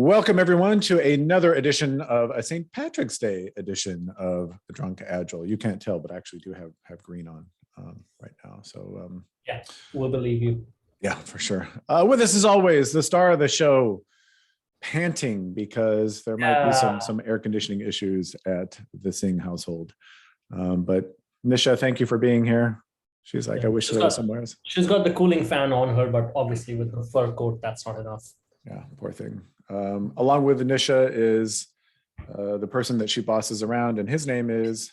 Welcome everyone to another edition of a St. Patrick's Day edition of the Drunk Agile. You can't tell, but I actually do have green on right now. So yeah, we'll believe you. Yeah, for sure. With us as always, the star of the show, panting because there might be some air conditioning issues at the Singh household. But Nisha, thank you for being here. She's like, I wish I was somewhere else. She's got the cooling fan on her, but obviously with her fur coat, that's not enough. Yeah, poor thing. Along with Nisha is the person that she bosses around, and his name is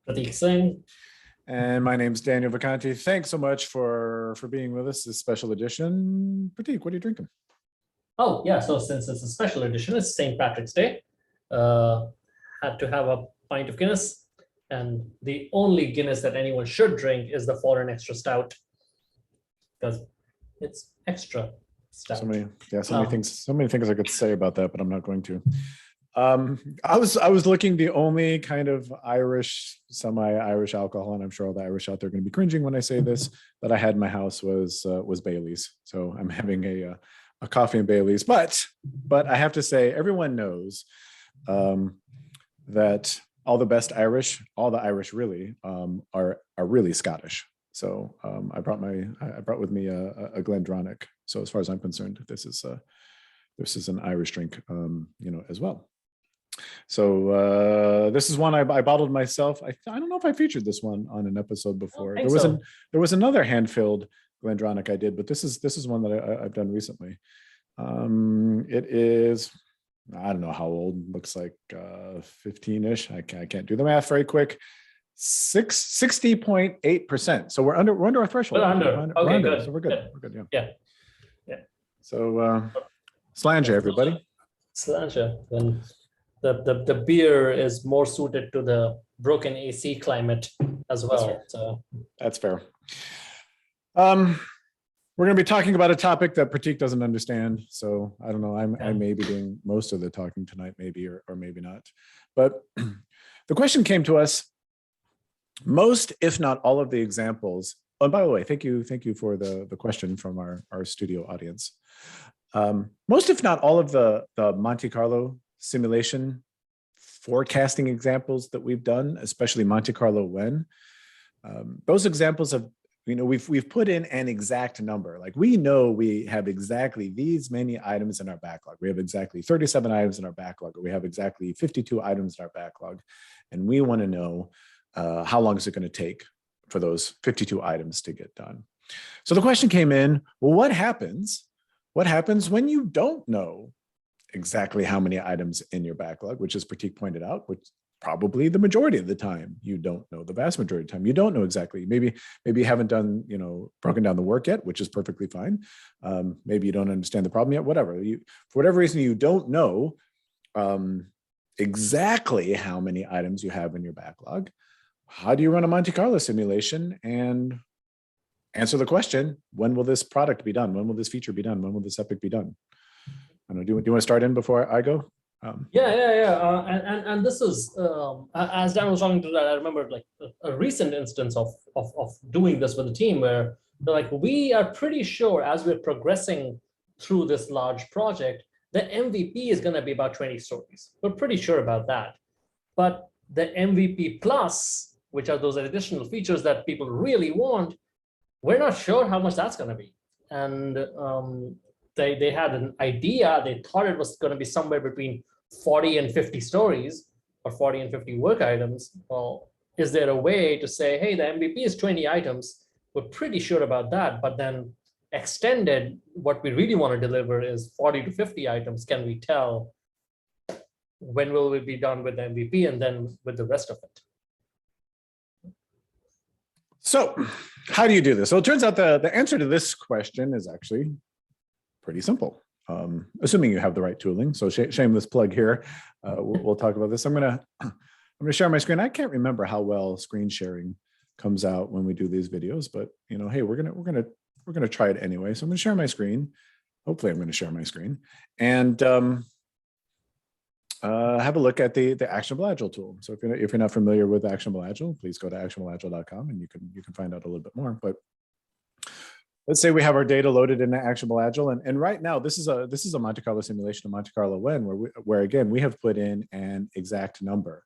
Prateek Singh. And my name's Daniel Vacanti. Thanks so much for being with us this special edition. Prateek, what are you drinking? Oh, yeah. So since it's a special edition, it's St. Patrick's Day. Had to have a pint of Guinness. And the only Guinness that anyone should drink is the Foreign Extra Stout, because it's extra stout. So many things I could say about that, but I'm not going to. I was looking, the only kind of Irish, semi-Irish alcohol, and I'm sure all the Irish out there are going to be cringing when I say this, that I had in my house was Bailey's. So I'm having a coffee and Bailey's, but I have to say, everyone knows that all the best Irish, all the Irish really are really Scottish. So I brought with me a Glendronach. So as far as I'm concerned, this is an Irish drink, as well. So this is one I bottled myself. I don't know if I featured this one on an episode before. There was another hand-filled Glendronach I did, but this is one that I've done recently. It is, I don't know how old, looks like 15-ish. I can't do the math very quick. 60.8%. So we're under our threshold. We're under. Okay, good. So we're good. We're good. Yeah. So Sláinte, everybody. Sláinte. Then the beer is more suited to the broken AC climate as well. That's fair. We're going to be talking about a topic that Prateek doesn't understand. So I don't know. I may be doing most of the talking tonight, maybe or maybe not. But the question came to us. Most, if not all of the examples. Oh, and by the way, thank you for the question from our studio audience. Most, if not all of the Monte Carlo simulation forecasting examples that we've done, especially Monte Carlo when, those examples have, we've put in an exact number. Like we know we have exactly these many items in our backlog. We have exactly 37 items in our backlog, or we have exactly 52 items in our backlog. And we want to know how long is it going to take for those 52 items to get done? So the question came in, well, what happens when you don't know exactly how many items in your backlog, which as Prateek pointed out, which probably the majority of the time you don't know, the vast majority of the time you don't know exactly. Maybe you haven't done, broken down the work yet, which is perfectly fine. Maybe you don't understand the problem yet, whatever. For whatever reason, you don't know exactly how many items you have in your backlog. How do you run a Monte Carlo simulation and answer the question, when will this product be done? When will this feature be done? When will this epic be done? I don't know, do you want to start in before I go? And this is, as Dan was talking to that, I remember like a recent instance of doing this with the team where they're like, we are pretty sure as we're progressing through this large project, the MVP is going to be about 20 stories. We're pretty sure about that. But the MVP plus, which are those additional features that people really want, we're not sure how much that's going to be. And they had an idea. They thought it was going to be somewhere between 40 and 50 stories or 40 and 50 work items. Well, is there a way to say, hey, the MVP is 20 items. We're pretty sure about that. But then extended, what we really want to deliver is 40 to 50 items. Can we tell when will we be done with the MVP and then with the rest of it? So how do you do this? So it turns out the answer to this question is actually pretty simple, assuming you have the right tooling. So shameless plug here. We'll talk about this. I'm gonna share my screen. I can't remember how well screen sharing comes out when we do these videos, but hey, we're gonna try it anyway. So I'm gonna share my screen. Hopefully, I'm gonna share my screen and have a look at the Actionable Agile tool. So if you're not familiar with Actionable Agile, please go to actionableagile.com and you can find out a little bit more. But let's say we have our data loaded in Actionable Agile, and right now this is a Monte Carlo simulation of Monte Carlo when, where again we have put in an exact number.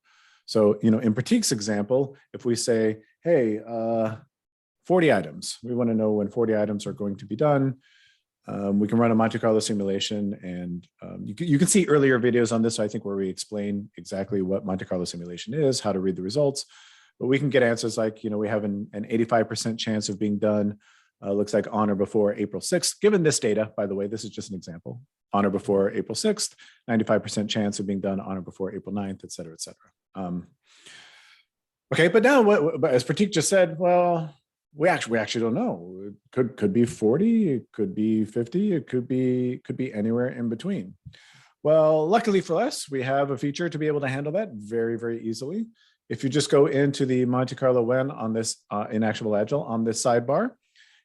So in Prateek's example, if we say, hey, 40 items, we want to know when 40 items are going to be done. We can run a Monte Carlo simulation, and you can see earlier videos on this, I think, where we explain exactly what Monte Carlo simulation is, how to read the results. But we can get answers like, we have an 85% chance of being done. Looks like on or before April 6th. Given this data, by the way, this is just an example. On or before April 6th, 95% chance of being done on or before April 9th, et cetera, et cetera. Okay, but now, but as Prateek just said, well, we actually don't know. It could be 40, it could be 50, it could be anywhere in between. Well, luckily for us, we have a feature to be able to handle that very, very easily. If you just go into the Monte Carlo when on this in Actionable Agile on this sidebar,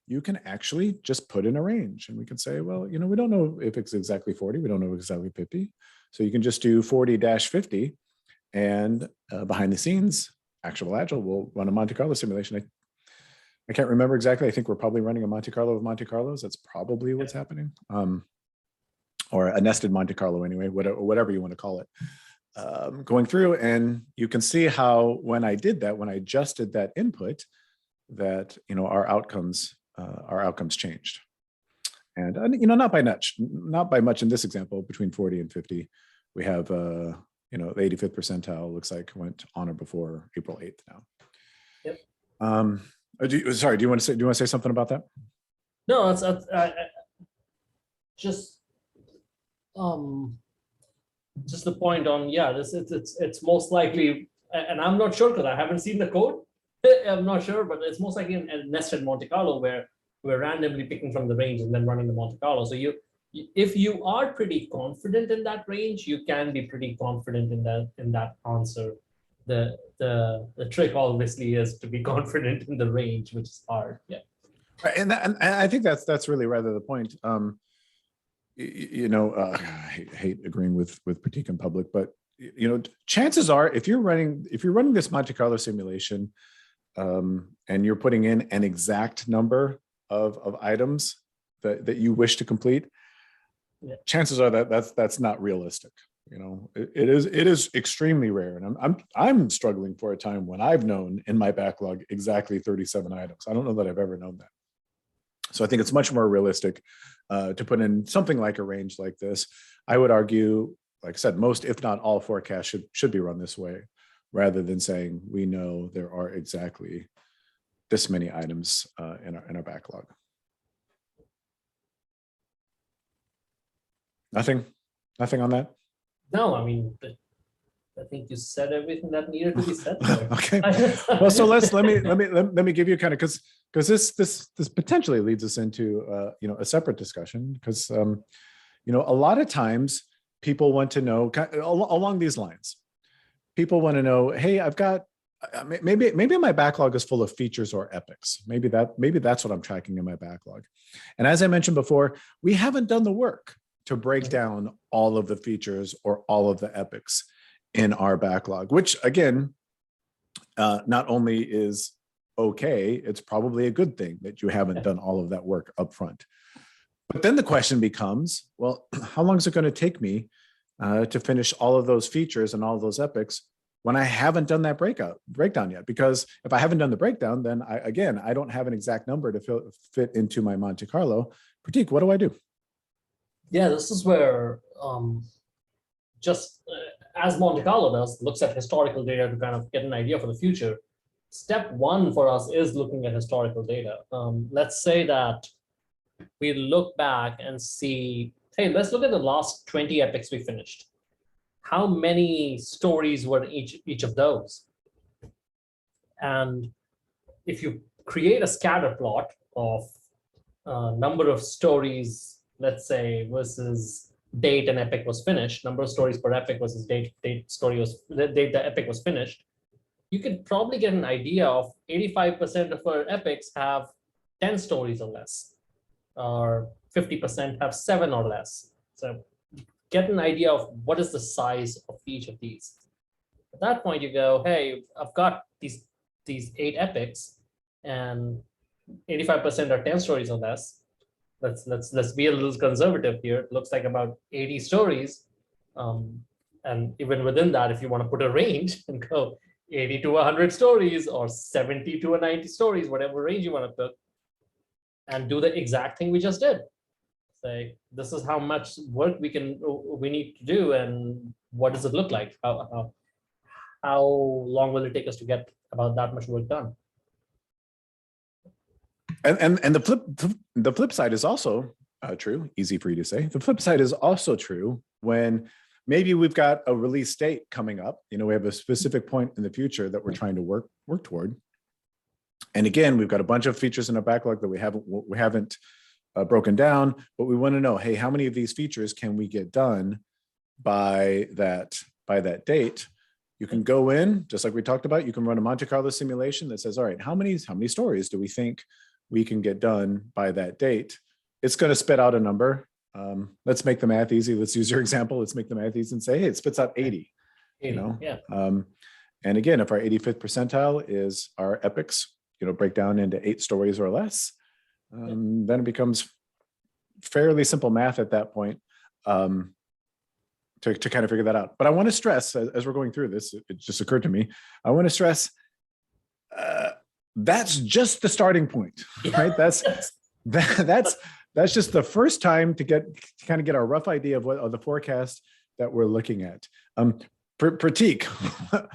you can actually just put in a range, and we can say, well, we don't know if it's exactly 40, we don't know exactly 50. So you can just do 40-50, and behind the scenes, Actionable Agile will run a Monte Carlo simulation. I can't remember exactly. I think we're probably running a Monte Carlo of Monte Carlos. That's probably what's happening. Or a nested Monte Carlo anyway, whatever you want to call it. Going through, and you can see how when I did that, when I adjusted that input, that our outcomes changed. And not by much in this example. Between 40 and 50, we have the 85th percentile looks like went on or before April 8th now. Yep. Do you want to say something about that? No, it's just the point on, it's most likely, and I'm not sure because I haven't seen the code. I'm not sure, but it's most likely a nested Monte Carlo where we're randomly picking from the range and then running the Monte Carlo. So if you are pretty confident in that range, you can be pretty confident in that answer. The trick obviously is to be confident in the range, which is hard. Yeah. Right, and I think that's really rather the point. I hate agreeing with Prateek in public, but chances are if you're running this Monte Carlo simulation, and you're putting in an exact number of items that you wish to complete, chances are that's not realistic. It is extremely rare, and I'm struggling for a time when I've known in my backlog exactly 37 items. I don't know that I've ever known that. So I think it's much more realistic to put in something like a range like this. I would argue, like I said, most, if not all, forecasts should be run this way, rather than saying we know there are exactly this many items in our backlog. Nothing on that? No, I mean, I think you said everything that needed to be said. Okay. Well, so let me give you kind of, because this potentially leads us into a separate discussion, because a lot of times people want to know along these lines. People want to know, hey, I've got maybe my backlog is full of features or epics. Maybe that's what I'm tracking in my backlog. And as I mentioned before, we haven't done the work to break down all of the features or all of the epics in our backlog, which again, not only is okay, it's probably a good thing that you haven't done all of that work up front. But then the question becomes, well, how long is it going to take me to finish all of those features and all of those epics when I haven't done that breakdown yet? Because if I haven't done the breakdown, then I don't have an exact number to fit into my Monte Carlo. Prateek, what do I do? Yeah, this is where as Monte Carlo does, looks at historical data to kind of get an idea for the future. Step one for us is looking at historical data. Let's say that we look back and see, hey, let's look at the last 20 epics we finished. How many stories were in each of those? And if you create a scatter plot of number of stories, let's say, versus date an epic was finished, number of stories per epic versus date the epic was finished, you could probably get an idea of 85% of our epics have 10 stories or less, or 50% have 7 or less. So get an idea of what is the size of each of these. At that point, you go, hey, I've got these 8 epics, and 85% are 10 stories or less. Let's be a little conservative here. It looks like about 80 stories. And even within that, if you want to put a range and go 80 to 100 stories or 70 to 90 stories, whatever range you want to put, and do the exact thing we just did. Say, this is how much work we need to do, and what does it look like? How long will it take us to get about that much work done? And the flip side is also true. Easy for you to say. The flip side is also true when maybe we've got a release date coming up. You know, we have a specific point in the future that we're trying to work toward. And again, we've got a bunch of features in our backlog that we haven't broken down, but we want to know, hey, how many of these features can we get done by that date? You can go in, just like we talked about, you can run a Monte Carlo simulation that says, all right, how many stories do we think we can get done by that date? It's going to spit out a number. Let's make the math easy. Let's use your example. Let's make the math easy and say, hey, it spits out 80. 80, you know? Yeah. And again, if our 85th percentile is our epics, you know, break down into 8 stories or less, then it becomes fairly simple math at that point to kind of figure that out. But I want to stress, as we're going through this, it just occurred to me, I want to stress that's just the starting point, right? That's just the first time to kind of get a rough idea of the forecast that we're looking at. Prateek,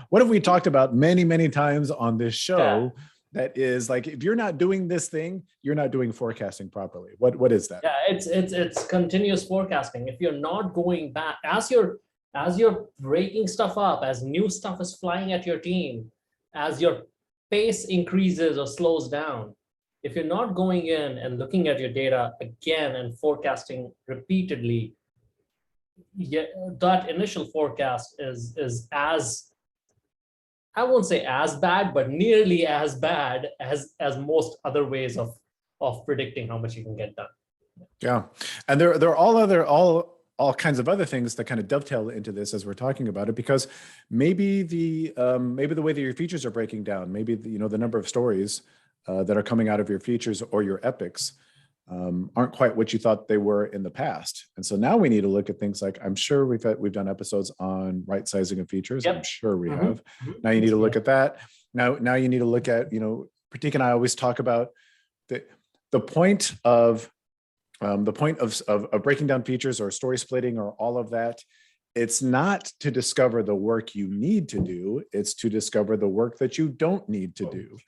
what have we talked about many times on this show? Yeah. That is like, if you're not doing this thing, you're not doing forecasting properly. What is that? Yeah, it's continuous forecasting. If you're not going back, as you're breaking stuff up, as new stuff is flying at your team, as your pace increases or slows down, if you're not going in and looking at your data again and forecasting repeatedly, that initial forecast is as, I won't say as bad, but nearly as bad as most other ways of predicting how much you can get done. Yeah, and there are all kinds of other things that kind of dovetail into this as we're talking about it, because maybe the way that your features are breaking down, maybe the number of stories that are coming out of your features or your epics aren't quite what you thought they were in the past. And so now we need to look at things like, I'm sure we've done episodes on right sizing of features. Yep. I'm sure we have. Now you need to look at that. Now you need to look at, Prateek and I always talk about the point of breaking down features or story splitting or all of that. It's not to discover the work you need to do. It's to discover the work that you don't need to do.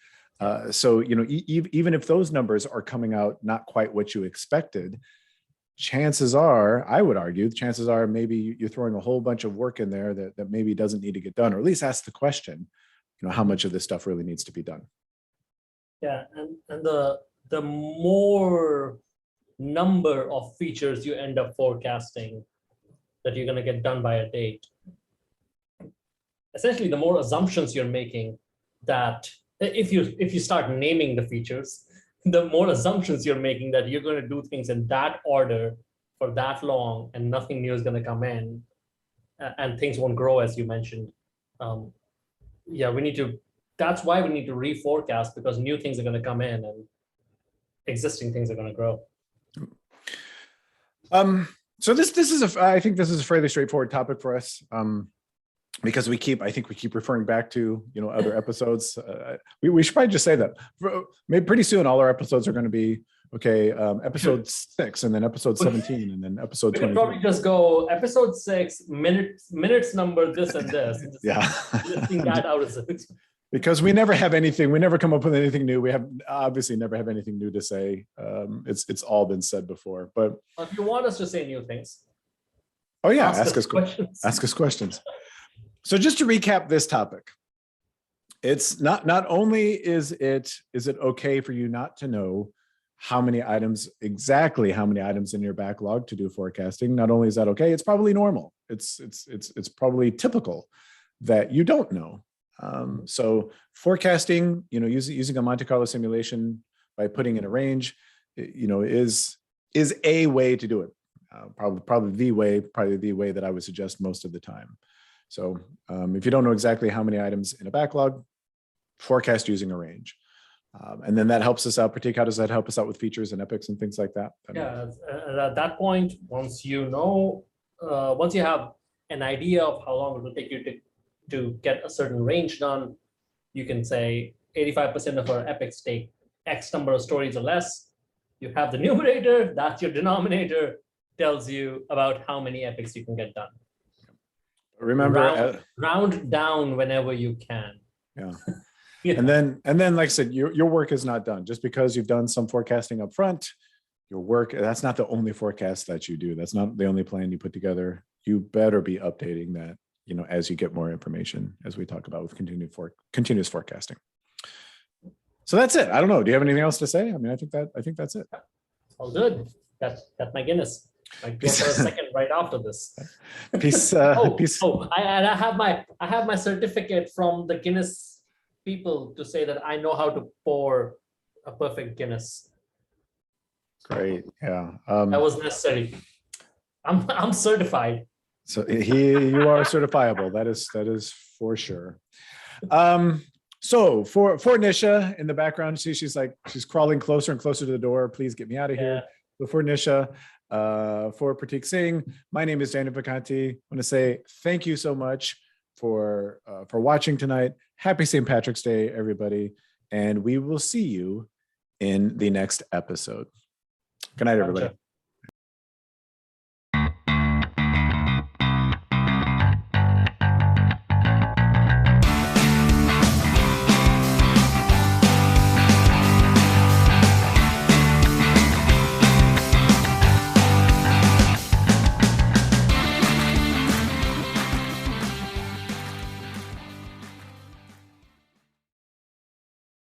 So, even if those numbers are coming out not quite what you expected, chances are, I would argue, chances are maybe you're throwing a whole bunch of work in there that maybe doesn't need to get done, or at least ask the question, how much of this stuff really needs to be done. Yeah, and the more number of features you end up forecasting that you're going to get done by a date, essentially the more assumptions you're making that if you start naming the features, the more assumptions you're making that you're going to do things in that order for that long and nothing new is going to come in and things won't grow, as you mentioned. That's why we need to reforecast, because new things are going to come in and existing things are going to grow. So I think this is a fairly straightforward topic for us. Because I think we keep referring back to other episodes. We should probably just say that maybe pretty soon all our episodes are going to be episode 6 and then episode 17 and then episode 20. Probably just go episode 6 minutes number this and this. And listing that out as it. Because we never have anything. We never come up with anything new. We have obviously never have anything new to say. It's all been said before. But if you want us to say new things, ask us questions. Ask us questions. So just to recap this topic, it's not only is it okay for you not to know exactly how many items in your backlog to do forecasting. Not only is that okay, it's probably normal. It's probably typical that you don't know. So forecasting, using a Monte Carlo simulation by putting in a range, is a way to do it. Probably the way that I would suggest most of the time. So if you don't know exactly how many items in a backlog, forecast using a range. And then that helps us out. Prateek, how does that help us out with features and epics and things like that? Yeah, and at that point, once you know, once you have an idea of how long it will take you to get a certain range done, you can say 85% of our epics take X number of stories or less. You have the numerator, that's your denominator, tells you about how many epics you can get done. Remember, round down whenever you can. Yeah. Yeah. And then, like I said, your work is not done. Just because you've done some forecasting up front, your work, that's not the only forecast that you do. That's not the only plan you put together. You better be updating that, as you get more information, as we talk about with continuous forecasting. So that's it. I don't know. Do you have anything else to say? I mean, I think that's it. All good. That's my Guinness. I go for a second right after this. Peace. Peace. I have my certificate from the Guinness people to say that I know how to pour a perfect Guinness. Great. Yeah. That was necessary. I'm certified. So you are certifiable. That is for sure. So for Nisha in the background, she's crawling closer and closer to the door. Please get me out of here. So for Nisha, for Prateek Singh, my name is Daniel Vacanti. I want to say thank you so much for watching tonight. Happy St. Patrick's Day, everybody. And we will see you in the next episode. Good night, everybody.